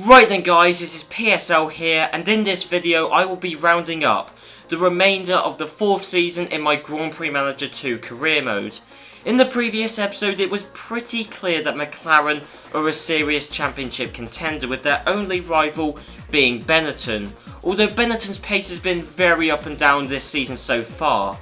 Right then guys, this is PSL here, and in this video I will be rounding up the remainder of the 4th season in my Grand Prix Manager 2 career mode. In the previous episode it was pretty clear that McLaren are a serious championship contender, with their only rival being Benetton, although Benetton's pace has been very up and down this season so far.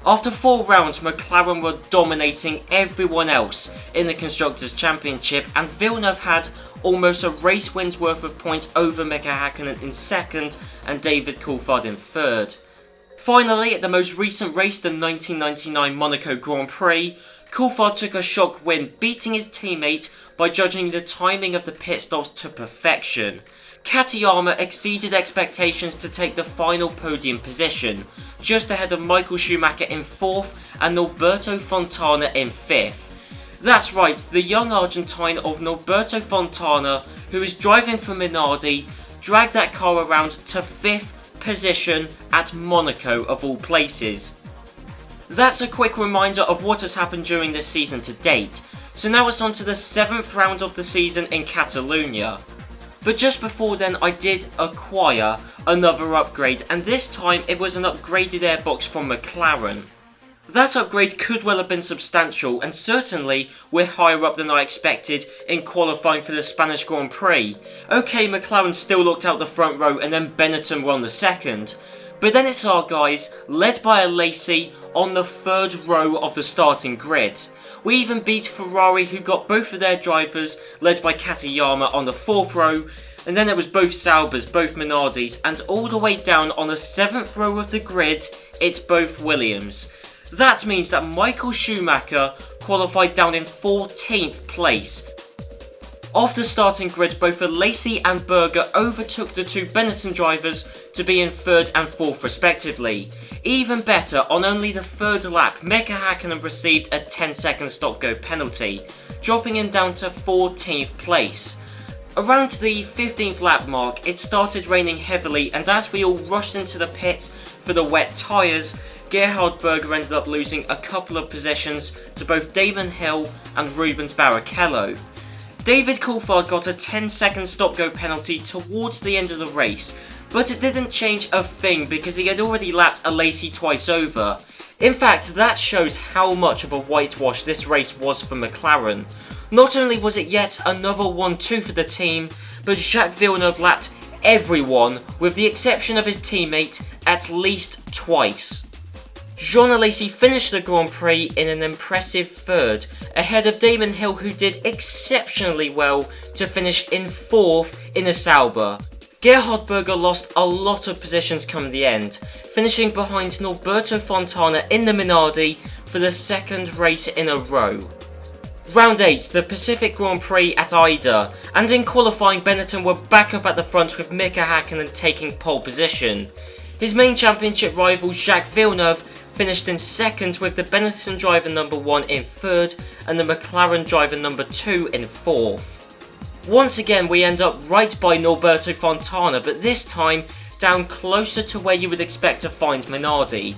After 4 rounds, McLaren were dominating everyone else in the Constructors' Championship, and Villeneuve had almost a race win's worth of points over Mika Häkkinen in 2nd and David Coulthard in 3rd. Finally, at the most recent race, the 1999 Monaco Grand Prix, Coulthard took a shock win, beating his teammate by judging the timing of the pit stops to perfection. Katayama exceeded expectations to take the final podium position, just ahead of Michael Schumacher in 4th and Norberto Fontana in 5th. That's right, the young Argentine of Norberto Fontana, who is driving for Minardi, dragged that car around to 5th position at Monaco of all places. That's a quick reminder of what has happened during this season to date, so now it's on to the 7th round of the season in Catalonia. But just before then I did acquire another upgrade, and this time it was an upgraded airbox from McLaren. That upgrade could well have been substantial, and certainly we're higher up than I expected in qualifying for the Spanish Grand Prix. Okay, McLaren still looked out the front row and then Benetton were on the 2nd. But then it's our guys, led by a Lacey, on the 3rd row of the starting grid. We even beat Ferrari, who got both of their drivers, led by Katayama, on the 4th row, and then it was both Saubers, both Minardis, and all the way down on the 7th row of the grid, it's both Williams. That means that Michael Schumacher qualified down in 14th place. After starting grid, both Lacey and Berger overtook the 2 Benetton drivers to be in 3rd and 4th respectively. Even better, on only the 3rd lap, Mika Häkkinen received a 10-second stop-go penalty, dropping him down to 14th place. Around the 15th lap mark, it started raining heavily, and as we all rushed into the pits for the wet tyres, Gerhard Berger ended up losing a couple of positions to both Damon Hill and Rubens Barrichello. David Coulthard got a 10-second stop-go penalty towards the end of the race, but it didn't change a thing because he had already lapped a Lacey twice over. In fact, that shows how much of a whitewash this race was for McLaren. Not only was it yet another 1-2 for the team, but Jacques Villeneuve lapped everyone, with the exception of his teammate, at least twice. Jean Alesi finished the Grand Prix in an impressive 3rd, ahead of Damon Hill, who did exceptionally well to finish in 4th in a Sauber. Gerhard Berger lost a lot of positions come the end, finishing behind Norberto Fontana in the Minardi for the 2nd race in a row. Round 8, the Pacific Grand Prix at Ida, and in qualifying Benetton were back up at the front with Mika Häkkinen taking pole position. His main championship rival Jacques Villeneuve finished in 2nd, with the Benetton driver number 1 in 3rd and the McLaren driver number 2 in 4th. Once again we end up right by Norberto Fontana, but this time down closer to where you would expect to find Minardi.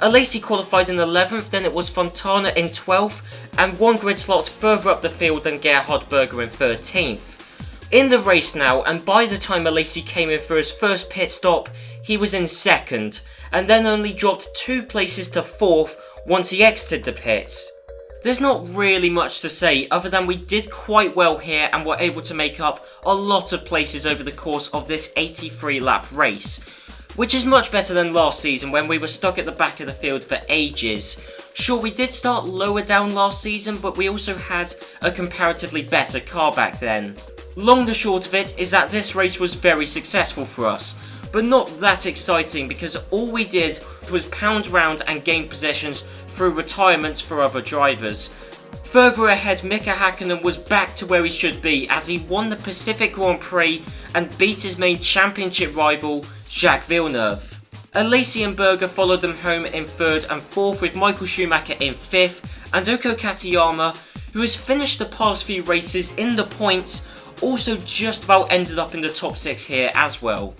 Alesi qualified in 11th, then it was Fontana in 12th, and 1 grid slot further up the field than Gerhard Berger in 13th. In the race now, and by the time Alesi came in for his first pit stop, he was in 2nd, and then only dropped 2 places to 4th once he exited the pits. There's not really much to say other than we did quite well here and were able to make up a lot of places over the course of this 83 lap race, which is much better than last season when we were stuck at the back of the field for ages. Sure, we did start lower down last season, but we also had a comparatively better car back then. Long the short of it is that this race was very successful for us, but not that exciting because all we did was pound round and gain positions through retirements for other drivers. Further ahead, Mika Häkkinen was back to where he should be as he won the Pacific Grand Prix and beat his main championship rival, Jacques Villeneuve. Alesi and Berger followed them home in 3rd and 4th, with Michael Schumacher in 5th, and Oko Katayama, who has finished the past few races in the points, also just about ended up in the top 6 here as well.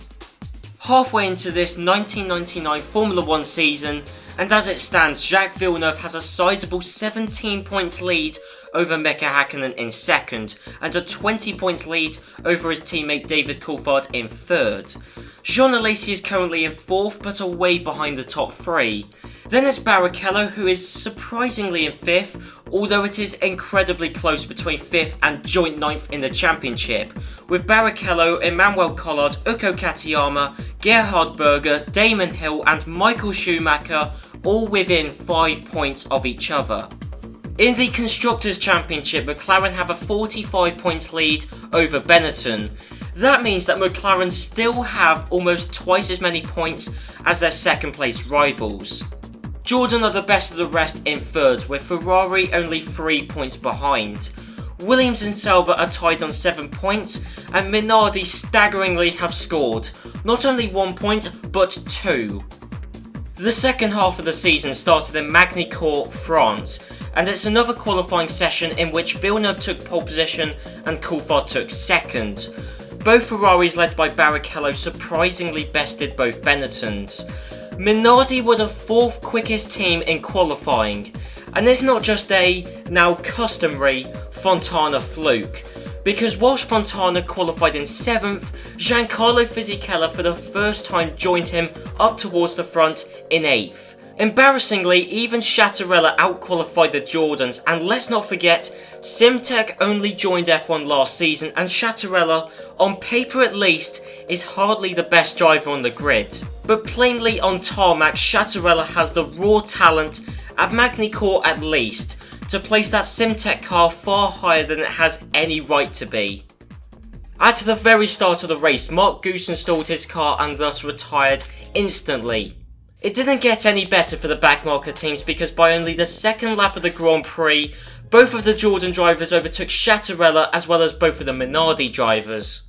Halfway into this 1999 Formula 1 season, and as it stands, Jacques Villeneuve has a sizable 17 points lead over Mika Häkkinen in second, and a 20 points lead over his teammate David Coulthard in third. Jean Alesi is currently in fourth, but away behind the top three. Then it's Barrichello, who is surprisingly in fifth, although it is incredibly close between fifth and joint ninth in the championship, with Barrichello, Emmanuel Collard, Uko Katayama, Gerhard Berger, Damon Hill and Michael Schumacher all within 5 points of each other. In the Constructors' Championship, McLaren have a 45 points lead over Benetton. That means that McLaren still have almost twice as many points as their second place rivals. Jordan are the best of the rest in third, with Ferrari only 3 points behind. Williams and Sauber are tied on 7 points, and Minardi staggeringly have scored not only 1 point, but 2. The second half of the season started in Macleod, France, and it's another qualifying session in which Villeneuve took pole position and Coulthard took second. Both Ferraris led by Barrichello surprisingly bested both Benettons. Minardi were the 4th quickest team in qualifying, and it's not just a, now customary, Fontana fluke, because whilst Fontana qualified in 7th, Giancarlo Fisichella for the first time joined him up towards the front in 8th. Embarrassingly, even Chattarella outqualified the Jordans, and let's not forget, Simtech only joined F1 last season, and Chattarella, on paper at least, is hardly the best driver on the grid. But plainly on tarmac, Chattarella has the raw talent, at Magny-Cours at least, to place that Simtech car far higher than it has any right to be. At the very start of the race, Mark Goose installed his car and thus retired instantly. It didn't get any better for the backmarker teams because by only the second lap of the Grand Prix, both of the Jordan drivers overtook Chattarella as well as both of the Minardi drivers.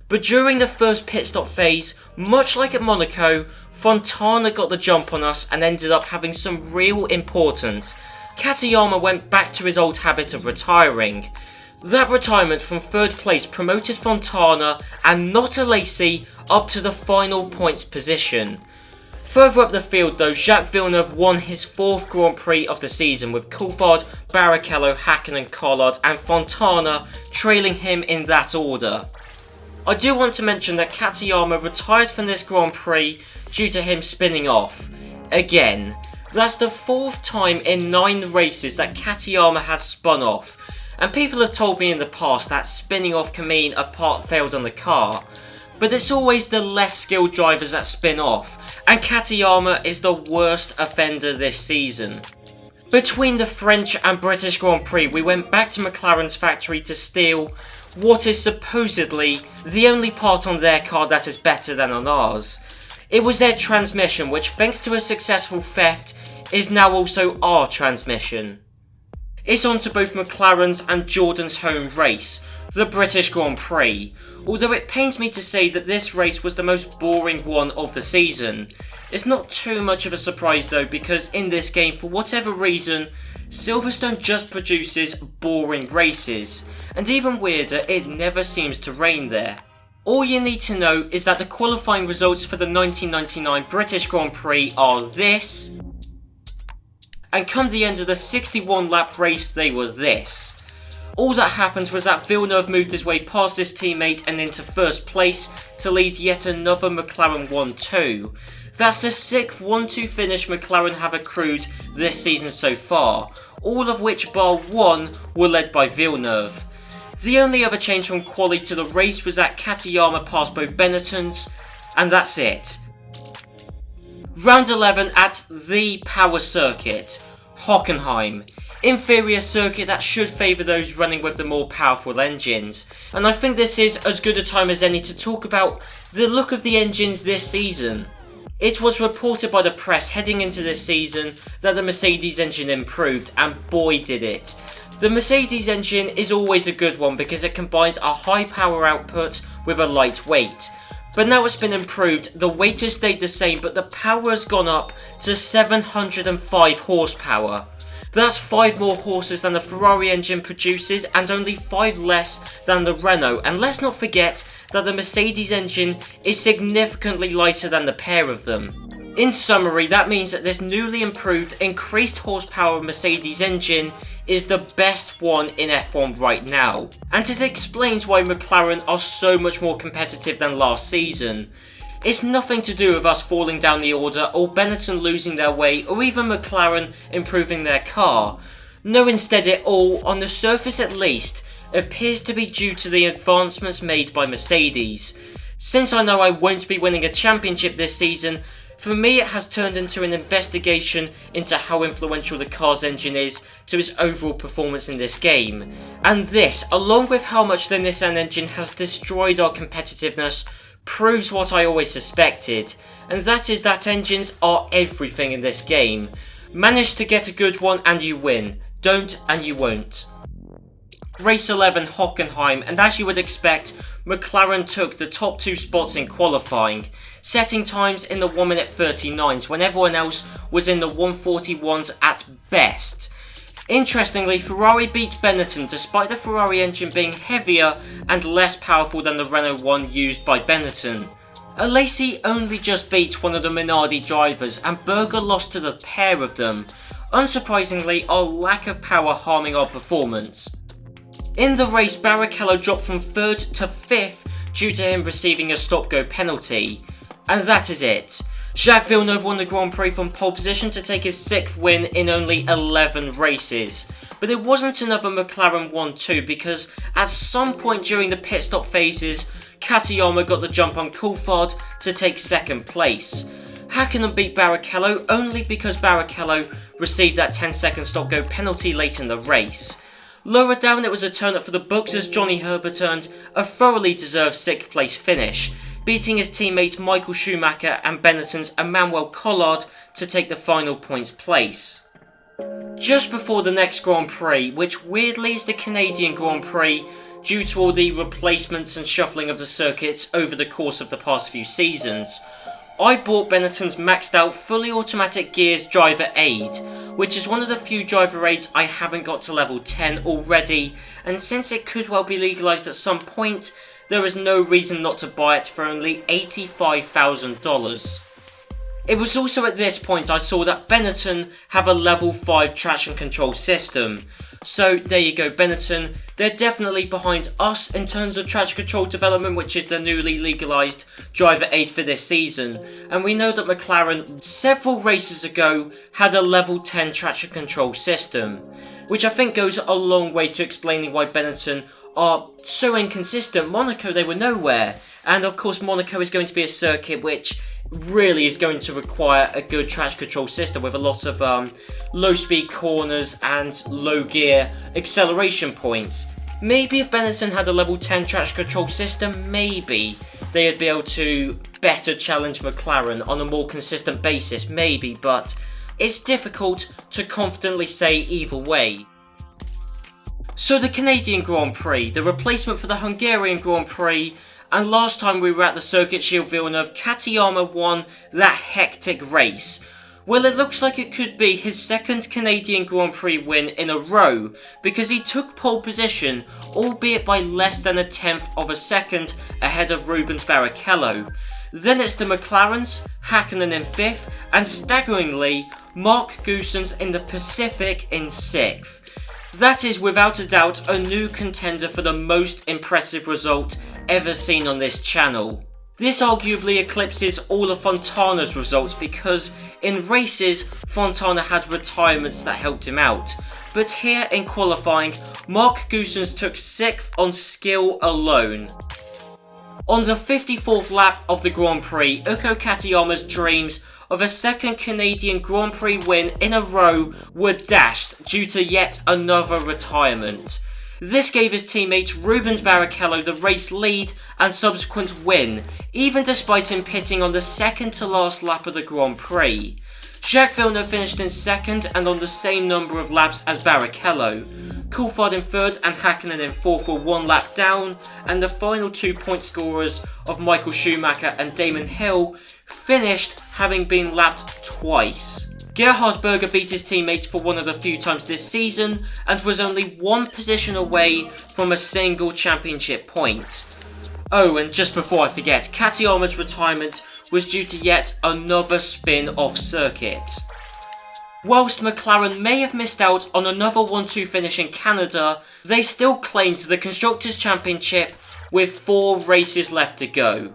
But during the first pit stop phase, much like at Monaco, Fontana got the jump on us and ended up having some real importance. Katayama went back to his old habit of retiring. That retirement from third place promoted Fontana and not Alesi up to the final points position. Further up the field though, Jacques Villeneuve won his 4th Grand Prix of the season with Coulthard, Barrichello, Häkkinen, Collard and Fontana trailing him in that order. I do want to mention that Katayama retired from this Grand Prix due to him spinning off. Again, that's the 4th time in 9 races that Katayama has spun off, and people have told me in the past that spinning off can mean a part failed on the car, but it's always the less skilled drivers that spin off, and Katayama is the worst offender this season. Between the French and British Grand Prix, we went back to McLaren's factory to steal what is supposedly the only part on their car that is better than on ours. It was their transmission, which thanks to a successful theft, is now also our transmission. It's on to both McLaren's and Jordan's home race, the British Grand Prix, although it pains me to say that this race was the most boring one of the season. It's not too much of a surprise though, because in this game, for whatever reason, Silverstone just produces boring races, and even weirder, it never seems to rain there. All you need to know is that the qualifying results for the 1999 British Grand Prix are this, and come the end of the 61 lap race they were this. All that happened was that Villeneuve moved his way past his teammate and into first place to lead yet another McLaren 1-2. That's the 6th 1-2 finish McLaren have accrued this season so far, all of which bar one were led by Villeneuve. The only other change from quali to the race was that Katayama passed both Benettons, and that's it. Round 11 at the power circuit, Hockenheim. Inferior circuit that should favour those running with the more powerful engines, and I think this is as good a time as any to talk about the look of the engines this season. It was reported by the press heading into this season that the Mercedes engine improved, and boy did it. The Mercedes engine is always a good one because it combines a high power output with a light weight. But now it's been improved, the weight has stayed the same but the power has gone up to 705 horsepower. That's 5 more horses than the Ferrari engine produces and only 5 less than the Renault, and let's not forget that the Mercedes engine is significantly lighter than the pair of them. In summary, that means that this newly improved, increased horsepower Mercedes engine is the best one in F1 right now, and it explains why McLaren are so much more competitive than last season. It's nothing to do with us falling down the order or Benetton losing their way or even McLaren improving their car. No, instead it all, on the surface at least, appears to be due to the advancements made by Mercedes. Since I know I won't be winning a championship this season, for me it has turned into an investigation into how influential the car's engine is to its overall performance in this game. And this, along with how much the Nissan engine has destroyed our competitiveness, proves what I always suspected, and that is that engines are everything in this game. Manage to get a good one and you win, don't and you won't. Race 11 Hockenheim, and as you would expect, McLaren took the top 2 spots in qualifying, setting times in the 1 minute 39s when everyone else was in the 141s at best. Interestingly, Ferrari beat Benetton despite the Ferrari engine being heavier and less powerful than the Renault one used by Benetton. Alesi only just beat one of the Minardi drivers and Berger lost to the pair of them. Unsurprisingly, our lack of power harming our performance. In the race, Barrichello dropped from 3rd to 5th due to him receiving a stop-go penalty. And that is it. Jacques Villeneuve won the Grand Prix from pole position to take his 6th win in only 11 races. But it wasn't another McLaren 1-2 because at some point during the pit stop phases, Katayama got the jump on Coulthard to take 2nd place. Hakkinen beat Barrichello only because Barrichello received that 10-second stop-go penalty late in the race. Lower down it was a turn-up for the books as Johnny Herbert earned a thoroughly deserved 6th place finish, beating his teammates Michael Schumacher and Benetton's Emmanuel Collard to take the final points place. Just before the next Grand Prix, which weirdly is the Canadian Grand Prix due to all the replacements and shuffling of the circuits over the course of the past few seasons, I bought Benetton's maxed out fully automatic gears driver aid, which is one of the few driver aids I haven't got to level 10 already, and since it could well be legalised at some point, there is no reason not to buy it for only $85,000. It was also at this point I saw that Benetton have a level 5 traction control system. So there you go, Benetton, they're definitely behind us in terms of traction control development, which is the newly legalised driver aid for this season. And we know that McLaren several races ago had a level 10 traction control system, which I think goes a long way to explaining why Benetton are so inconsistent. Monaco, they were nowhere. And of course Monaco is going to be a circuit which really is going to require a good traction control system with a lot of low speed corners and low gear acceleration points. Maybe if Benetton had a level 10 traction control system, maybe they'd be able to better challenge McLaren on a more consistent basis, maybe, but it's difficult to confidently say either way. So the Canadian Grand Prix, the replacement for the Hungarian Grand Prix, and last time we were at the Circuit Gilles Villeneuve, Katayama won that hectic race. Well, it looks like it could be his 2nd Canadian Grand Prix win in a row, because he took pole position, albeit by less than 1/10 of a second ahead of Rubens Barrichello. Then it's the McLarens, Hakkinen in 5th, and staggeringly, Mark Goossens in the Pacific in 6th. That is without a doubt a new contender for the most impressive result ever seen on this channel. This arguably eclipses all of Fontana's results because in races Fontana had retirements that helped him out, but here in qualifying Mark Goossens took 6th on skill alone. On the 54th lap of the Grand Prix, Uko Katayama's dreams of a 2nd Canadian Grand Prix win in a row were dashed due to yet another retirement. This gave his teammate Rubens Barrichello the race lead and subsequent win, even despite him pitting on the 2nd to last lap of the Grand Prix. Jacques Villeneuve finished in 2nd and on the same number of laps as Barrichello. Coulthard in 3rd and Hakkinen in 4th were 1 lap down, and the final 2 point scorers of Michael Schumacher and Damon Hill finished having been lapped twice. Gerhard Berger beat his teammates for one of the few times this season and was only 1 position away from a single championship point. Oh, and just before I forget, Katayama's retirement was due to yet another spin off circuit. Whilst McLaren may have missed out on another 1-2 finish in Canada, they still claimed the Constructors' Championship with 4 races left to go.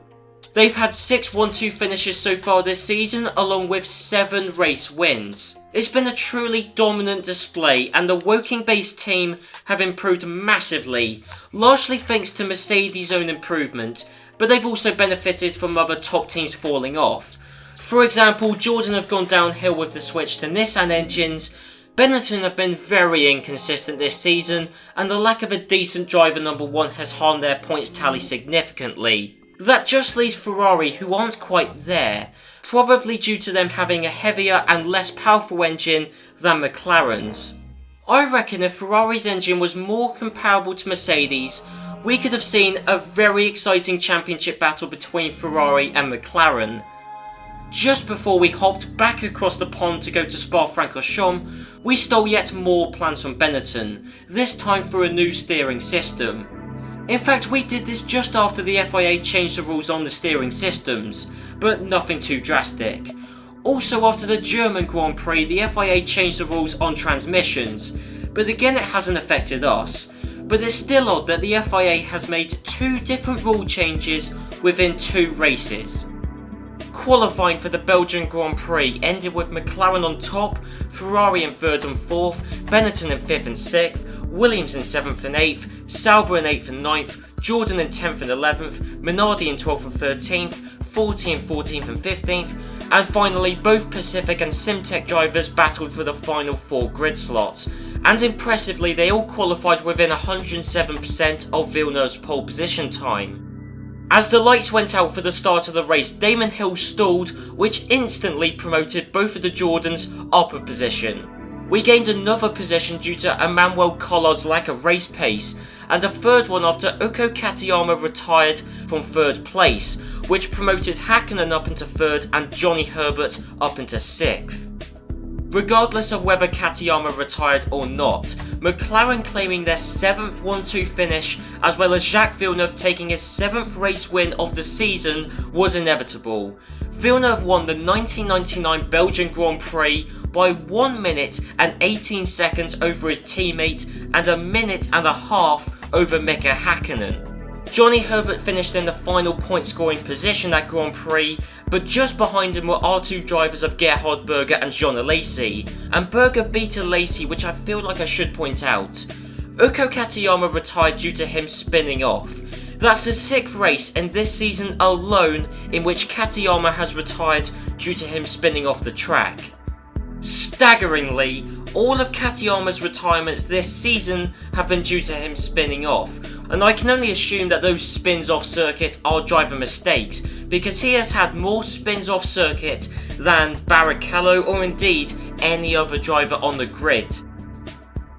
They've had 6 1-2 finishes so far this season, along with 7 race wins. It's been a truly dominant display, and the Woking-based team have improved massively, largely thanks to Mercedes' own improvement, but they've also benefited from other top teams falling off. For example, Jordan have gone downhill with the switch to Nissan engines, Benetton have been very inconsistent this season, and the lack of a decent driver number 1 has harmed their points tally significantly. That just leaves Ferrari, who aren't quite there, probably due to them having a heavier and less powerful engine than McLaren's. I reckon if Ferrari's engine was more comparable to Mercedes, we could have seen a very exciting championship battle between Ferrari and McLaren. Just before we hopped back across the pond to go to Spa-Francorchamps, we stole yet more plans from Benetton, this time for a new steering system. In fact, we did this just after the FIA changed the rules on the steering systems, but nothing too drastic. Also after the German Grand Prix, the FIA changed the rules on transmissions, but again it hasn't affected us. But it's still odd that the FIA has made 2 different rule changes within 2 races. Qualifying for the Belgian Grand Prix ended with McLaren on top, Ferrari in 3rd and 4th, Benetton in 5th and 6th, Williams in 7th and 8th, Sauber in 8th and 9th, Jordan in 10th and 11th, Minardi in 12th and 13th, 40 in 14th and 15th, and finally both Pacific and Simtech drivers battled for the final 4 grid slots, and impressively they all qualified within 107% of Villeneuve's pole position time. As the lights went out for the start of the race, Damon Hill stalled, which instantly promoted both of the Jordans up a position. We gained another position due to Emmanuel Collard's lack of race pace, and a 3rd one after Katayama retired from 3rd place, which promoted Hakkinen up into 3rd and Johnny Herbert up into 6th. Regardless of whether Katayama retired or not, McLaren claiming their 7th 1-2 finish, as well as Jacques Villeneuve taking his 7th race win of the season, was inevitable. Villeneuve won the 1999 Belgian Grand Prix by 1 minute and 18 seconds over his teammate and a minute and a half over Mika Hakkinen. Johnny Herbert finished in the final point scoring position at Grand Prix, but just behind him were R2 drivers of Gerhard Berger and Jean Alesi, and Berger beat Alesi, which I feel like I should point out. Katayama retired due to him spinning off. That's the 6th race in this season alone in which Katayama has retired due to him spinning off the track. Staggeringly, all of Katayama's retirements this season have been due to him spinning off, and I can only assume that those spins off circuit are driver mistakes, because he has had more spins off circuit than Barrichello or indeed any other driver on the grid.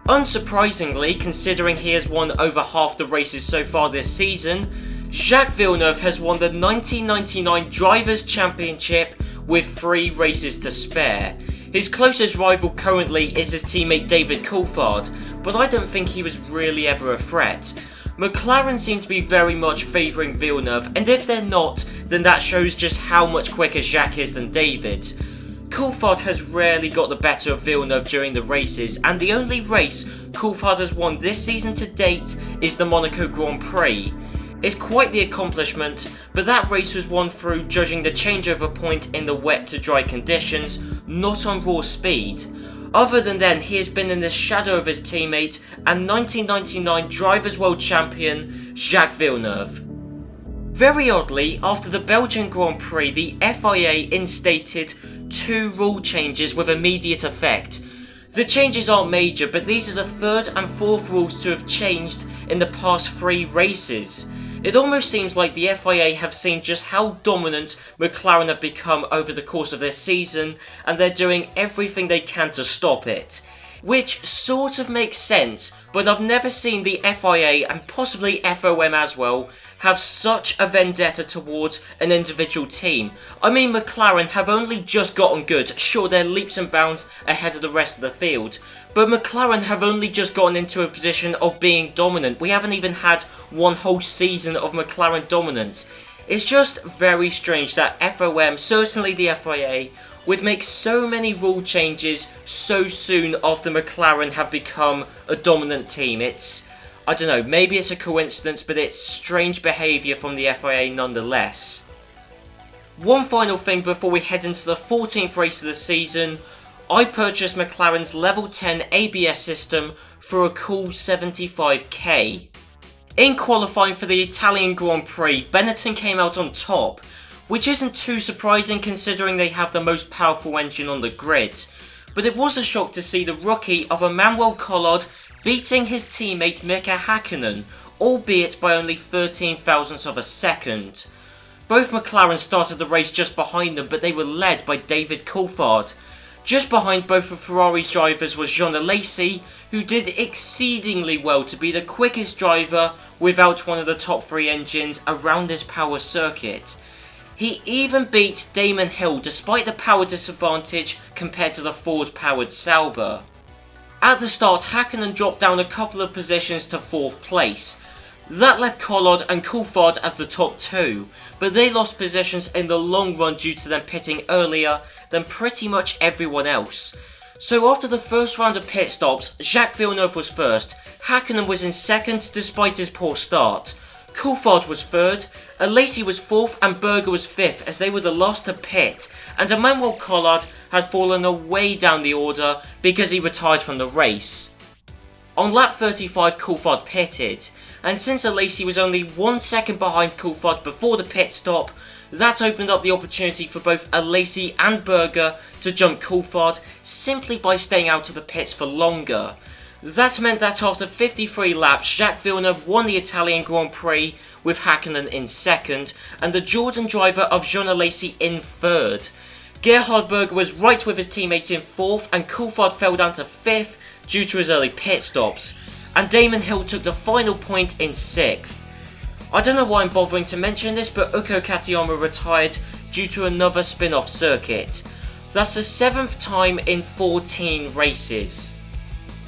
Unsurprisingly, considering he has won over half the races so far this season, Jacques Villeneuve has won the 1999 Drivers' Championship with 3 races to spare. His closest rival currently is his teammate David Coulthard, but I don't think he was really ever a threat. McLaren seem to be very much favouring Villeneuve, and if they're not, then that shows just how much quicker Jacques is than David. Coulthard has rarely got the better of Villeneuve during the races, and the only race Coulthard has won this season to date is the Monaco Grand Prix. It's quite the accomplishment, but that race was won through judging the changeover point in the wet to dry conditions, not on raw speed. Other than then, he has been in the shadow of his teammate and 1999 Drivers' World Champion Jacques Villeneuve. Very oddly, after the Belgian Grand Prix, the FIA instated 2 rule changes with immediate effect. The changes aren't major, but these are the 3rd and 4th rules to have changed in the past 3 races. It almost seems like the FIA have seen just how dominant McLaren have become over the course of this season, and they're doing everything they can to stop it. Which sort of makes sense, but I've never seen the FIA, and possibly FOM as well, have such a vendetta towards an individual team. I mean, McLaren have only just gotten good, sure they're leaps and bounds ahead of the rest of the field, but McLaren have only just gotten into a position of being dominant. We haven't even had one whole season of McLaren dominance. It's just very strange that FOM, certainly the FIA, would make so many rule changes so soon after McLaren have become a dominant team. I don't know, maybe it's a coincidence, but it's strange behaviour from the FIA nonetheless. One final thing before we head into the 14th race of the season, I purchased McLaren's level 10 ABS system for a cool 75k. In qualifying for the Italian Grand Prix, Benetton came out on top, which isn't too surprising considering they have the most powerful engine on the grid. But it was a shock to see the rookie of Emmanuel Collard beating his teammate Mika Hakkinen, albeit by only 13 thousandths of a second. Both McLaren started the race just behind them, but they were led by David Coulthard. Just behind both of Ferrari's drivers was Jean Alesi, who did exceedingly well to be the quickest driver without one of the top 3 engines around this power circuit. He even beat Damon Hill despite the power disadvantage compared to the Ford-powered Sauber. At the start, Hakkinen dropped down a couple of positions to 4th place. That left Collard and Coulthard as the top 2, but they lost positions in the long run due to them pitting earlier than pretty much everyone else. So after the first round of pit stops, Jacques Villeneuve was first, Hakkinen was in second despite his poor start, Coulthard was third, Alesi was 4th and Berger was 5th as they were the last to pit, and Emmanuel Collard had fallen away down the order because he retired from the race. On lap 35 Coulthard pitted, and since Alesi was only 1 second behind Coulthard before the pit stop, that opened up the opportunity for both Alesi and Berger to jump Coulthard simply by staying out of the pits for longer. That meant that after 53 laps, Jacques Villeneuve won the Italian Grand Prix with Hakkinen in second, and the Jordan driver of Jean Alesi in third. Gerhard Berger was right with his teammate in 4th, and Coulthard fell down to 5th due to his early pit stops, and Damon Hill took the final point in 6th. I don't know why I'm bothering to mention this, but Uko Katayama retired due to another spin-off circuit. That's the 7th time in 14 races.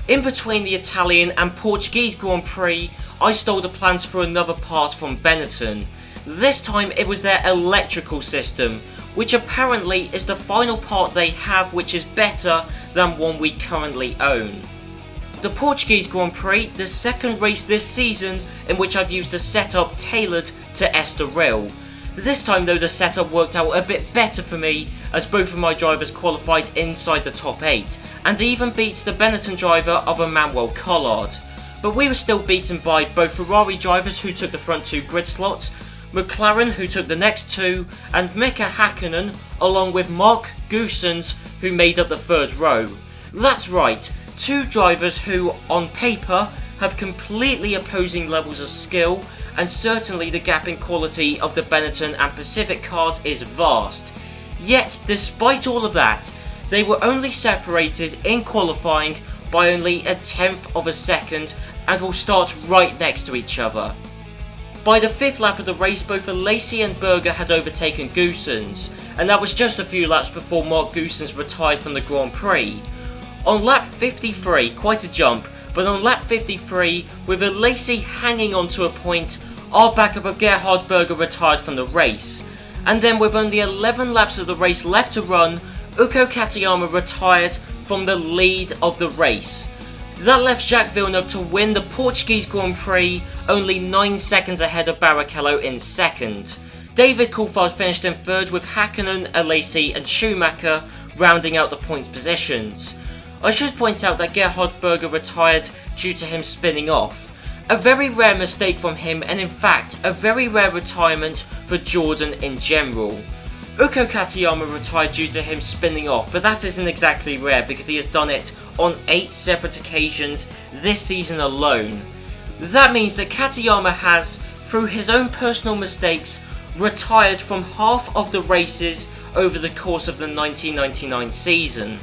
In between the Italian and Portuguese Grand Prix, I stole the plans for another part from Benetton. This time it was their electrical system, which apparently is the final part they have, which is better than one we currently own. The Portuguese Grand Prix, the second race this season in which I've used a setup tailored to Estoril. This time though the setup worked out a bit better for me as both of my drivers qualified inside the top 8 and even beat the Benetton driver of Emmanuel Collard. But we were still beaten by both Ferrari drivers who took the front 2 grid slots, McLaren who took the next 2 and Mika Hakkinen along with Mark Goossens who made up the 3rd row. That's right, 2 drivers who, on paper, have completely opposing levels of skill, and certainly the gap in quality of the Benetton and Pacific cars is vast. Yet, despite all of that, they were only separated in qualifying by only 1/10 of a second and will start right next to each other. By the 5th lap of the race, both Alesi and Berger had overtaken Goossens, and that was just a few laps before Mark Goossens retired from the Grand Prix. On lap 53, quite a jump, but on lap 53, with Alesi hanging on to a point, our backup of Gerhard Berger retired from the race. And then with only 11 laps of the race left to run, Uko Katayama retired from the lead of the race. That left Jacques Villeneuve to win the Portuguese Grand Prix, only 9 seconds ahead of Barrichello in second. David Coulthard finished in 3rd with Hakkinen, Alesi and Schumacher rounding out the points positions. I should point out that Gerhard Berger retired due to him spinning off. A very rare mistake from him, and in fact a very rare retirement for Jordan in general. Uko Katayama retired due to him spinning off, but that isn't exactly rare because he has done it on 8 separate occasions this season alone. That means that Katayama has, through his own personal mistakes, retired from half of the races over the course of the 1999 season.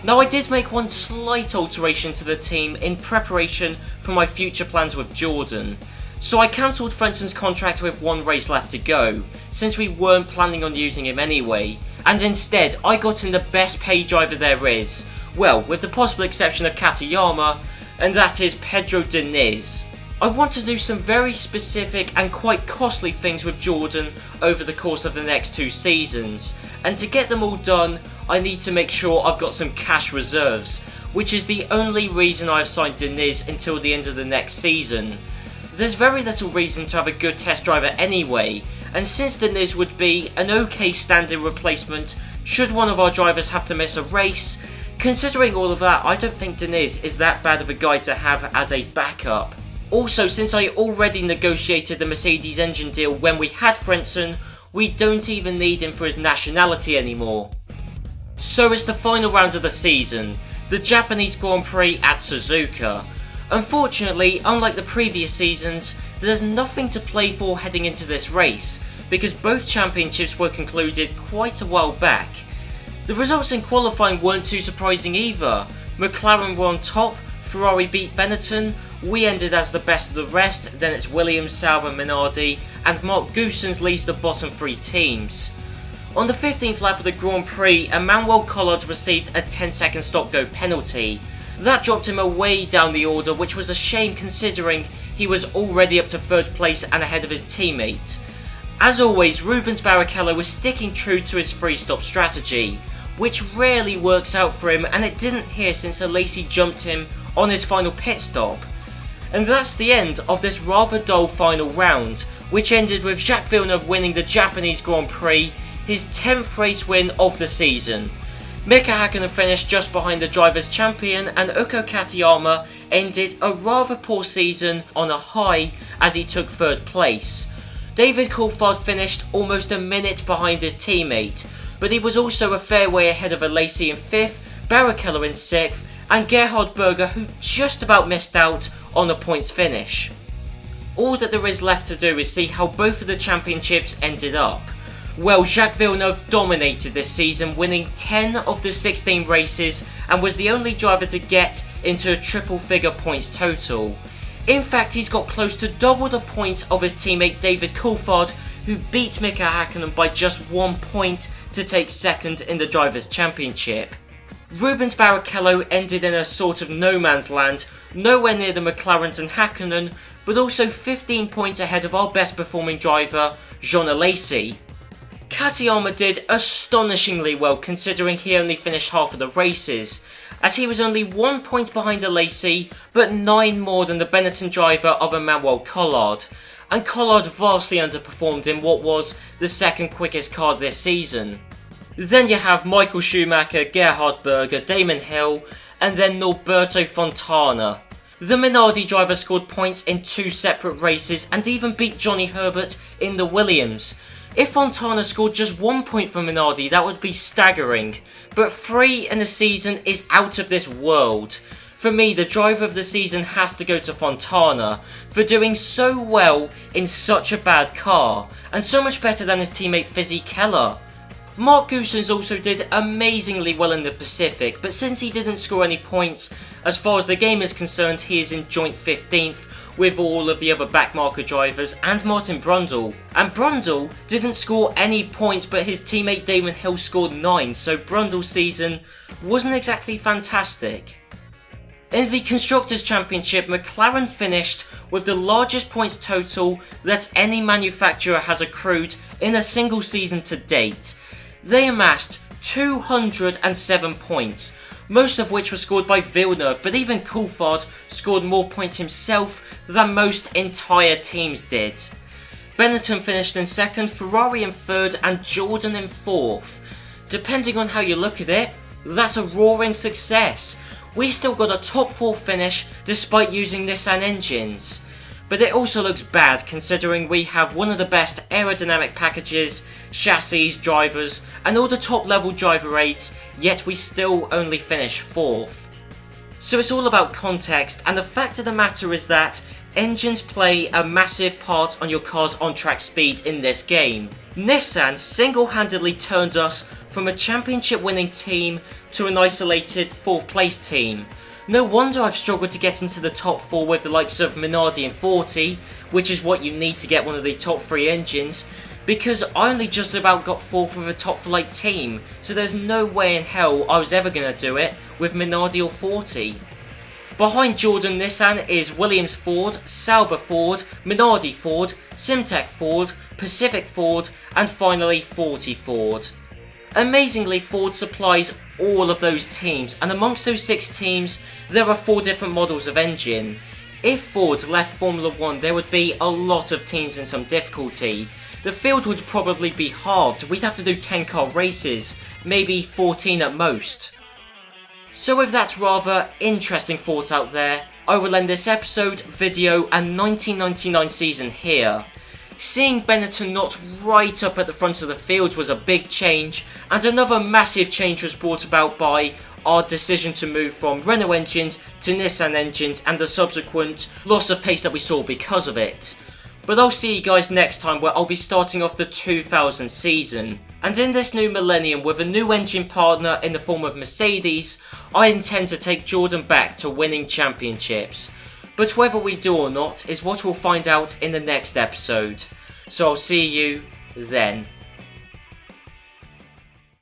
Now I did make one slight alteration to the team in preparation for my future plans with Jordan. So I cancelled Frenson's contract with 1 race left to go, since we weren't planning on using him anyway, and instead I got in the best paid driver there is, well, with the possible exception of Katayama, and that is Pedro Diniz. I want to do some very specific and quite costly things with Jordan over the course of the next 2 seasons, and to get them all done I need to make sure I've got some cash reserves, which is the only reason I've signed Deniz until the end of the next season. There's very little reason to have a good test driver anyway, and since Deniz would be an okay stand-in replacement should one of our drivers have to miss a race, considering all of that I don't think Deniz is that bad of a guy to have as a backup. Also, since I already negotiated the Mercedes engine deal when we had Frentzen, we don't even need him for his nationality anymore. So it's the final round of the season, the Japanese Grand Prix at Suzuka. Unfortunately, unlike the previous seasons, there's nothing to play for heading into this race, because both championships were concluded quite a while back. The results in qualifying weren't too surprising either. McLaren were on top, Ferrari beat Benetton, we ended as the best of the rest, then it's Williams, Sauber, Minardi, and Mark Goossens leads the bottom 3 teams. On the 15th lap of the Grand Prix, Emmanuel Collard received a 10-second stop-go penalty. That dropped him away down the order, which was a shame considering he was already up to 3rd place and ahead of his teammate. As always, Rubens Barrichello was sticking true to his free-stop strategy, which rarely works out for him, and it didn't here since Alesi jumped him on his final pit stop. And that's the end of this rather dull final round, which ended with Jacques Villeneuve winning the Japanese Grand Prix, his 10th race win of the season. Mika Hakkinen finished just behind the Drivers' Champion, and Uko Katayama ended a rather poor season on a high as he took 3rd place. David Coulthard finished almost a minute behind his teammate, but he was also a fair way ahead of Alesi in 5th, Barrichello in 6th, and Gerhard Berger, who just about missed out on a points finish. All that there is left to do is see how both of the championships ended up. Well, Jacques Villeneuve dominated this season, winning 10 of the 16 races and was the only driver to get into a triple figure points total. In fact, he's got close to double the points of his teammate David Coulthard, who beat Mika Hakkinen by just 1 point to take 2nd in the Drivers' Championship. Rubens Barrichello ended in a sort of no man's land, nowhere near the McLarens and Hakkinen, but also 15 points ahead of our best performing driver, Jean Alesi. Katayama did astonishingly well considering he only finished half of the races, as he was only 1 point behind Alesi, but 9 more than the Benetton driver of Emmanuel Collard, and Collard vastly underperformed in what was the 2nd quickest car this season. Then you have Michael Schumacher, Gerhard Berger, Damon Hill, and then Norberto Fontana. The Minardi driver scored points in 2 separate races and even beat Johnny Herbert in the Williams. If Fontana scored just 1 point for Minardi, that would be staggering, but 3 in a season is out of this world. For me, the driver of the season has to go to Fontana for doing so well in such a bad car, and so much better than his teammate Fizzy Keller. Mark Goossens also did amazingly well in the Pacific, but since he didn't score any points, as far as the game is concerned, he is in joint 15th with all of the other backmarker drivers and Martin Brundle. And Brundle didn't score any points, but his teammate Damon Hill scored 9, so Brundle's season wasn't exactly fantastic. In the Constructors' Championship, McLaren finished with the largest points total that any manufacturer has accrued in a single season to date. They amassed 207 points, most of which were scored by Villeneuve, but even Coulthard scored more points himself than most entire teams did. Benetton finished in 2nd, Ferrari in 3rd, and Jordan in 4th. Depending on how you look at it, that's a roaring success. We still got a top 4 finish despite using Nissan engines. But it also looks bad considering we have one of the best aerodynamic packages, chassis, drivers, and all the top level driver aids, yet we still only finish 4th. So it's all about context, and the fact of the matter is that engines play a massive part on your car's on-track speed in this game. Nissan single-handedly turned us from a championship winning team to an isolated 4th place team. No wonder I've struggled to get into the top 4 with the likes of Minardi and 40, which is what you need to get one of the top 3 engines, because I only just about got 4th with a top flight team, so there's no way in hell I was ever going to do it with Minardi or 40. Behind Jordan Nissan is Williams Ford, Sauber Ford, Minardi Ford, Simtech Ford, Pacific Ford, and finally Forty Ford. Amazingly, Ford supplies all of those teams, and amongst those 6 teams, there are 4 different models of engine. If Ford left Formula 1, there would be a lot of teams in some difficulty. The field would probably be halved. We'd have to do 10 car races, maybe 14 at most. So with that rather interesting thought out there, I will end this episode, video and 1999 season here. Seeing Benetton not right up at the front of the field was a big change, and another massive change was brought about by our decision to move from Renault engines to Nissan engines and the subsequent loss of pace that we saw because of it. But I'll see you guys next time, where I'll be starting off the 2000 season. And in this new millennium, with a new engine partner in the form of Mercedes, I intend to take Jordan back to winning championships. But whether we do or not is what we'll find out in the next episode. So I'll see you then.